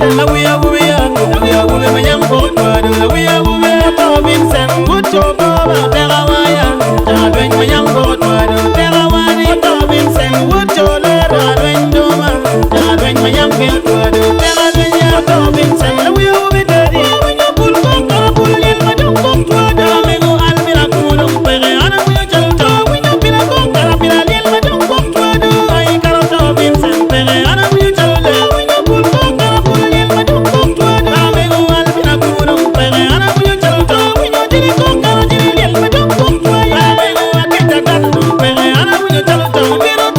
Vincent, la we are we young boat, la we are we Vincent, good job, Terawaya, when my young boat, Terawani, Vincent, good job, when Doma, when my young boat, Terawaya, Vincent, la we are we daddy, when you pull up, pull in my young boat, Amigo Almira, Pere, we are Jalta, when you pin a boat, Carabina, my young boat, I can't tell Vincent, Pere, we are Jalta, when you pull up, pull in my young boat, Amigo Almira, Pere, we are Jalta, when you did it, my young boat, Amigo, I get that, Pere, we are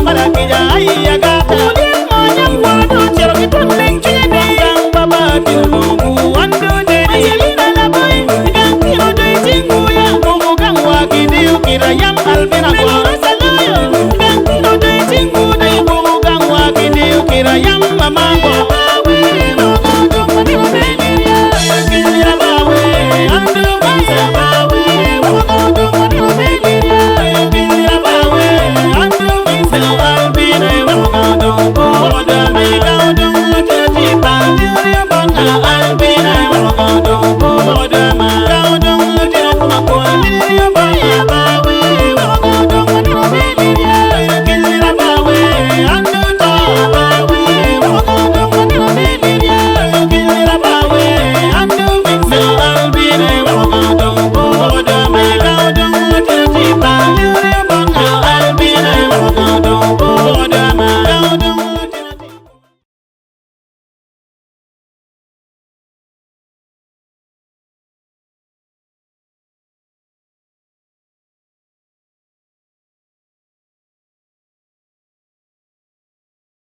para que ya hay